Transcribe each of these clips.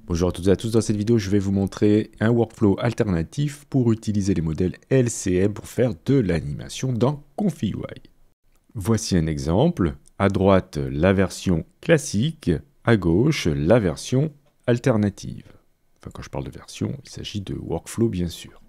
Bonjour à toutes et à tous, dans cette vidéo je vais vous montrer un workflow alternatif pour utiliser les modèles LCM pour faire de l'animation dans ConfigUI. Voici un exemple, à droite la version classique, à gauche la version alternative. Enfin quand je parle de version, il s'agit de workflow bien sûr.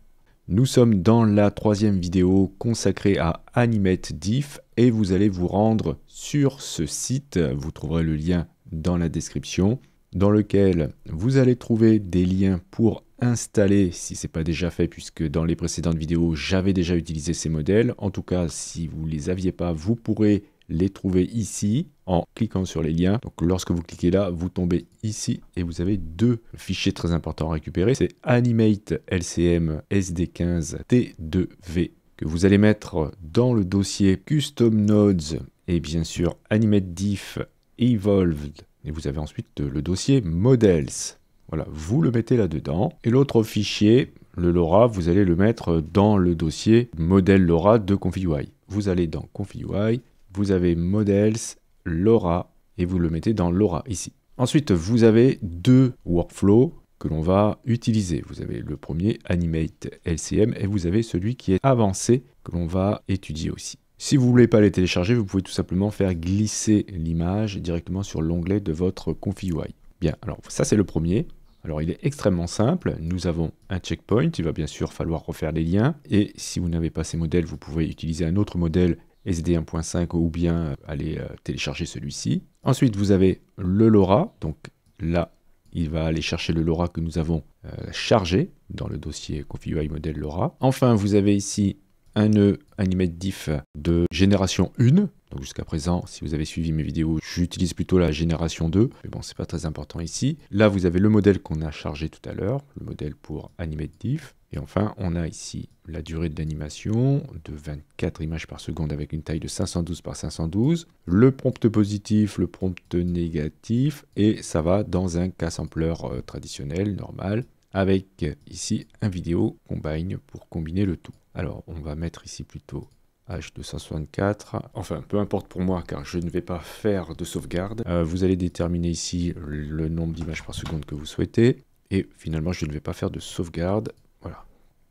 Nous sommes dans la troisième vidéo consacrée à AnimateDiff et vous allez vous rendre sur ce site, vous trouverez le lien dans la description, dans lequel vous allez trouver des liens pour installer, si ce n'est pas déjà fait, puisque dans les précédentes vidéos, j'avais déjà utilisé ces modèles. En tout cas, si vous ne les aviez pas, vous pourrez les trouver ici en cliquant sur les liens. Donc lorsque vous cliquez là, vous tombez ici et vous avez deux fichiers très importants à récupérer. C'est Animate LCM SD15 T2V que vous allez mettre dans le dossier Custom Nodes et bien sûr AnimateDiff Evolved. Et vous avez ensuite le dossier Models. Voilà, vous le mettez là-dedans. Et l'autre fichier, le LoRa, vous allez le mettre dans le dossier Model LoRa de ConfigUI. Vous allez dans ConfigUI, vous avez Models, LoRa, et vous le mettez dans LoRa ici. Ensuite, vous avez deux workflows que l'on va utiliser. Vous avez le premier, Animate LCM, et vous avez celui qui est avancé, que l'on va étudier aussi. Si vous ne voulez pas les télécharger, vous pouvez tout simplement faire glisser l'image directement sur l'onglet de votre ConfigUI. Bien, alors ça c'est le premier. Alors il est extrêmement simple, nous avons un checkpoint, il va bien sûr falloir refaire les liens, et si vous n'avez pas ces modèles, vous pouvez utiliser un autre modèle SD 1.5 ou bien aller télécharger celui-ci. Ensuite vous avez le LoRa, donc là il va aller chercher le LoRa que nous avons chargé dans le dossier ConfigUI modèle LoRa. Enfin vous avez ici un nœud AnimateDiff de génération 1. Donc jusqu'à présent, si vous avez suivi mes vidéos, j'utilise plutôt la génération 2. Mais bon, c'est pas très important ici. Là, vous avez le modèle qu'on a chargé tout à l'heure, le modèle pour AnimateDiff. Et enfin, on a ici la durée de l'animation de 24 images par seconde avec une taille de 512 par 512. Le prompt positif, le prompt négatif. Et ça va dans un K-sampler traditionnel, normal, avec ici un vidéo combine pour combiner le tout. Alors, on va mettre ici plutôt H264. Enfin, peu importe pour moi, car je ne vais pas faire de sauvegarde. Vous allez déterminer ici le nombre d'images par seconde que vous souhaitez. Et finalement, je ne vais pas faire de sauvegarde. Voilà,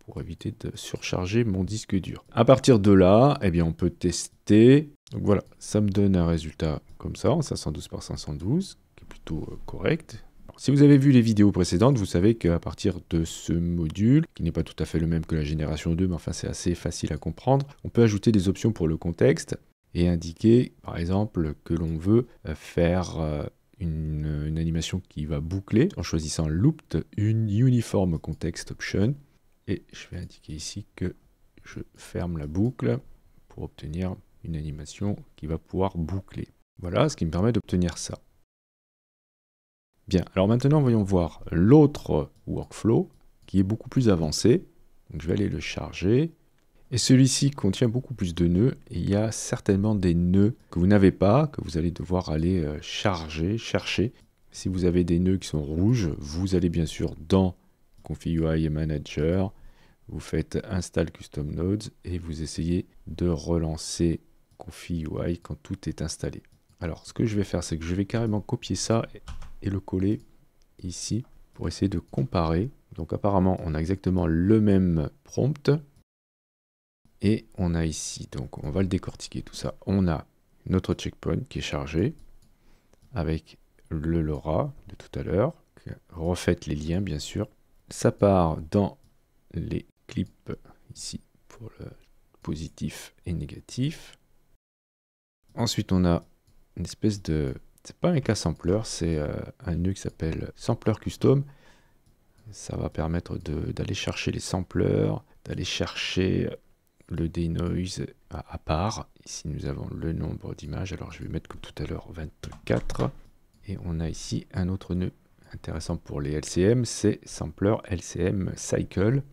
pour éviter de surcharger mon disque dur. À partir de là, eh bien, on peut tester. Donc voilà, ça me donne un résultat comme ça, en 512 par 512, qui est plutôt correct. Si vous avez vu les vidéos précédentes, vous savez qu'à partir de ce module, qui n'est pas tout à fait le même que la génération 2, mais enfin c'est assez facile à comprendre, on peut ajouter des options pour le contexte et indiquer, par exemple, que l'on veut faire une animation qui va boucler en choisissant Looped Uniform Context Option. Et je vais indiquer ici que je ferme la boucle pour obtenir une animation qui va pouvoir boucler. Voilà, ce qui me permet d'obtenir ça. Bien, alors maintenant voyons voir l'autre workflow qui est beaucoup plus avancé. Donc je vais aller le charger. Et celui-ci contient beaucoup plus de nœuds. Et il y a certainement des nœuds que vous n'avez pas, que vous allez devoir aller chercher. Si vous avez des nœuds qui sont rouges, vous allez bien sûr dans ConfigUI Manager, vous faites Install Custom Nodes et vous essayez de relancer ConfigUI quand tout est installé. Alors ce que je vais faire, c'est que je vais carrément copier ça et le coller ici pour essayer de comparer. Donc apparemment on a exactement le même prompt et on a ici, donc on va le décortiquer tout ça, on a notre checkpoint qui est chargé avec le LoRa de tout à l'heure, refaites les liens bien sûr, ça part dans les clips ici pour le positif et négatif. Ensuite on a une espèce de, c'est pas un K-sampler, c'est un nœud qui s'appelle Sampler Custom. Ça va permettre d'aller chercher les samplers, d'aller chercher le denoise à part. Ici nous avons le nombre d'images, alors je vais mettre comme tout à l'heure 24. Et on a ici un autre nœud intéressant pour les LCM, c'est Sampler LCM Cycle.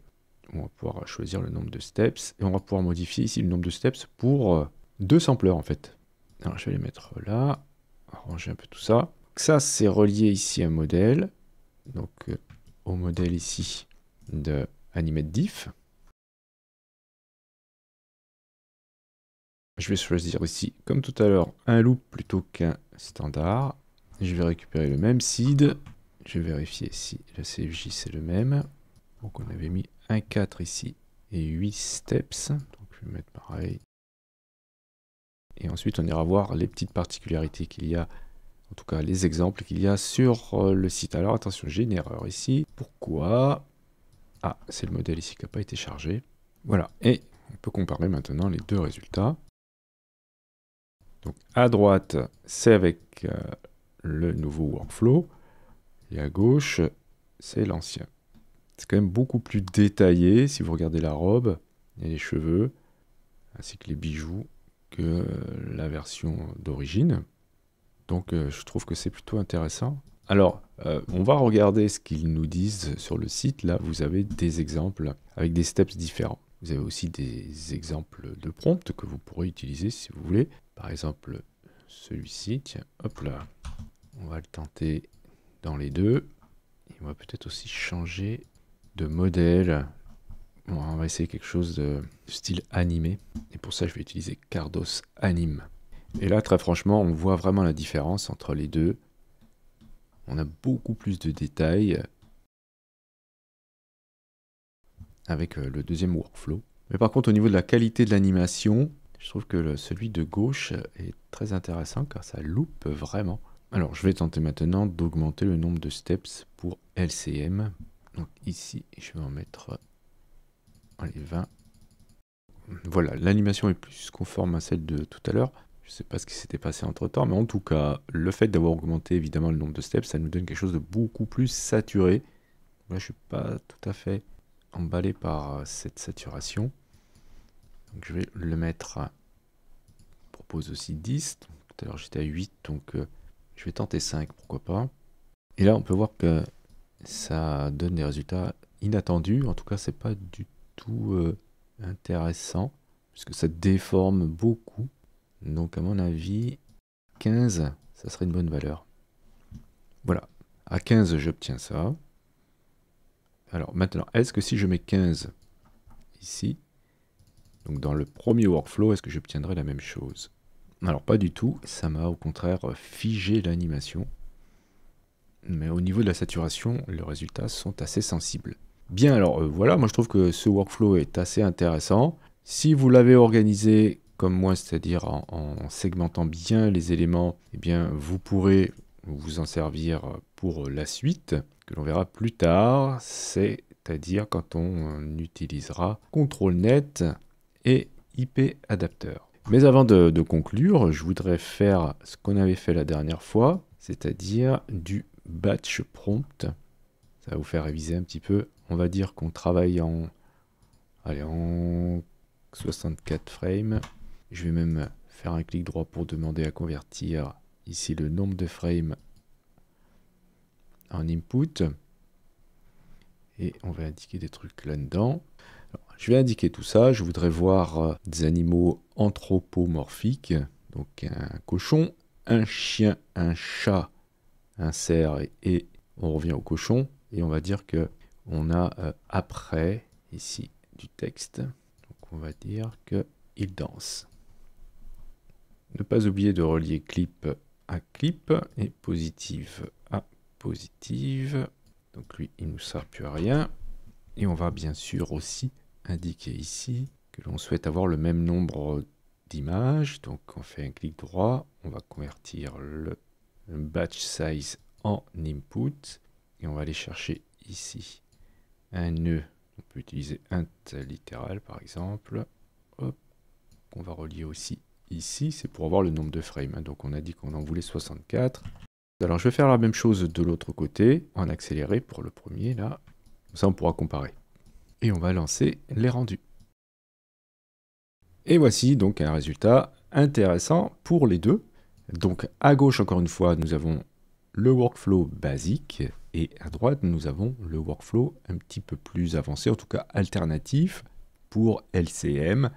On va pouvoir choisir le nombre de steps et on va pouvoir modifier ici le nombre de steps pour deux samplers en fait. Alors je vais les mettre là, arranger un peu tout ça. Ça c'est relié ici à un modèle, donc au modèle ici de AnimateDiff. Je vais choisir ici, comme tout à l'heure, un loop plutôt qu'un standard. Je vais récupérer le même seed, Je vais vérifier si le CFJ c'est le même. Donc on avait mis un 4 ici et 8 steps. Donc je vais mettre pareil. Et ensuite on ira voir les petites particularités qu'il y a, en tout cas les exemples qu'il y a sur le site. Alors attention, j'ai une erreur ici. Pourquoi? Ah, c'est le modèle ici qui n'a pas été chargé. Voilà, et on peut comparer maintenant les deux résultats. Donc à droite, c'est avec le nouveau workflow, et à gauche, c'est l'ancien. C'est quand même beaucoup plus détaillé, si vous regardez la robe et les cheveux, ainsi que les bijoux, que la version d'origine. Donc je trouve que c'est plutôt intéressant. Alors, on va regarder ce qu'ils nous disent sur le site. Là, vous avez des exemples avec des steps différents. Vous avez aussi des exemples de prompts que vous pourrez utiliser si vous voulez. Par exemple, celui-ci, tiens, hop là, on va le tenter dans les deux. Et on va peut-être aussi changer de modèle. Bon, on va essayer quelque chose de style animé. Et pour ça, je vais utiliser Cardos Anime. Et là, très franchement, on voit vraiment la différence entre les deux. On a beaucoup plus de détails avec le deuxième workflow. Mais par contre, au niveau de la qualité de l'animation, je trouve que celui de gauche est très intéressant car ça loupe vraiment. Alors, je vais tenter maintenant d'augmenter le nombre de steps pour LCM. Donc ici, je vais en mettre allez, 20. Voilà, l'animation est plus conforme à celle de tout à l'heure. Je ne sais pas ce qui s'était passé entre temps, mais en tout cas, le fait d'avoir augmenté évidemment le nombre de steps, ça nous donne quelque chose de beaucoup plus saturé. Là, je ne suis pas tout à fait emballé par cette saturation. Donc, je vais le mettre, je propose aussi 10. Donc, tout à l'heure, j'étais à 8, donc je vais tenter 5, pourquoi pas. Et là, on peut voir que ça donne des résultats inattendus. En tout cas, c'est pas du tout intéressant, puisque ça déforme beaucoup. Donc à mon avis, 15, ça serait une bonne valeur. Voilà, à 15, j'obtiens ça. Alors maintenant, est-ce que si je mets 15 ici, donc dans le premier workflow, est-ce que j'obtiendrai la même chose? Alors pas du tout, ça m'a au contraire figé l'animation. Mais au niveau de la saturation, les résultats sont assez sensibles. Bien, alors voilà, moi je trouve que ce workflow est assez intéressant. Si vous l'avez organisé comme moi, c'est-à-dire en segmentant bien les éléments, eh bien vous pourrez vous en servir pour la suite, que l'on verra plus tard, c'est-à-dire quand on utilisera CtrlNet et IP adapteur. Mais avant de conclure, je voudrais faire ce qu'on avait fait la dernière fois, c'est-à-dire du batch prompt. Ça va vous faire réviser un petit peu. On va dire qu'on travaille en 64 frames. Je vais même faire un clic droit pour demander à convertir ici le nombre de frames en input. Et on va indiquer des trucs là-dedans. Je vais indiquer tout ça. Je voudrais voir des animaux anthropomorphiques. Donc un cochon, un chien, un chat, un cerf et on revient au cochon. Et on va dire que on a après ici du texte. Donc on va dire qu'il danse. Ne pas oublier de relier clip à clip et positive à positive. Donc lui, il ne nous sert plus à rien. Et on va bien sûr aussi indiquer ici que l'on souhaite avoir le même nombre d'images. Donc on fait un clic droit, on va convertir le batch size en input. Et on va aller chercher ici un nœud. On peut utiliser int littéral par exemple. Hop, qu'on va relier aussi ici, c'est pour avoir le nombre de frames. Donc on a dit qu'on en voulait 64. Alors je vais faire la même chose de l'autre côté, en accéléré pour le premier là. Comme ça on pourra comparer. Et on va lancer les rendus. Et voici donc un résultat intéressant pour les deux. Donc à gauche encore une fois nous avons le workflow basique et à droite nous avons le workflow un petit peu plus avancé, en tout cas alternatif pour LCM.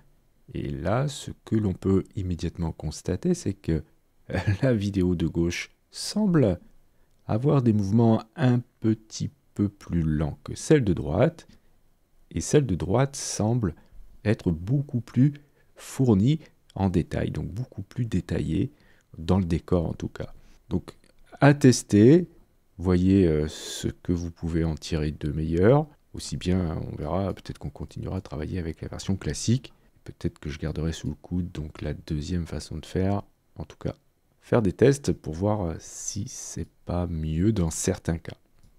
Et là, ce que l'on peut immédiatement constater, c'est que la vidéo de gauche semble avoir des mouvements un petit peu plus lents que celle de droite. Et celle de droite semble être beaucoup plus fournie en détail, donc beaucoup plus détaillée dans le décor en tout cas. Donc à tester, Voyez ce que vous pouvez en tirer de meilleur. Aussi bien, on verra, peut-être qu'on continuera à travailler avec la version classique. Peut-être que je garderai sous le coude donc la deuxième façon de faire. En tout cas, faire des tests pour voir si c'est pas mieux dans certains cas.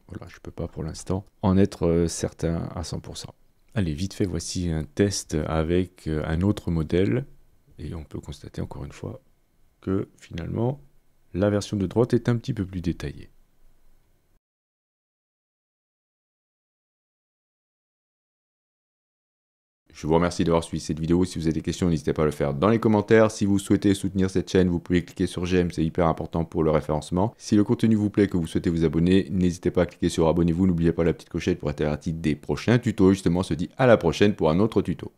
Voilà, je ne peux pas pour l'instant en être certain à 100%. Allez, vite fait, voici un test avec un autre modèle. Et on peut constater encore une fois que finalement, la version de droite est un petit peu plus détaillée. Je vous remercie d'avoir suivi cette vidéo. Si vous avez des questions, n'hésitez pas à le faire dans les commentaires. Si vous souhaitez soutenir cette chaîne, vous pouvez cliquer sur j'aime, c'est hyper important pour le référencement. Si le contenu vous plaît et que vous souhaitez vous abonner, n'hésitez pas à cliquer sur abonnez-vous. N'oubliez pas la petite clochette pour être averti des prochains tutos. Justement, on se dit à la prochaine pour un autre tuto.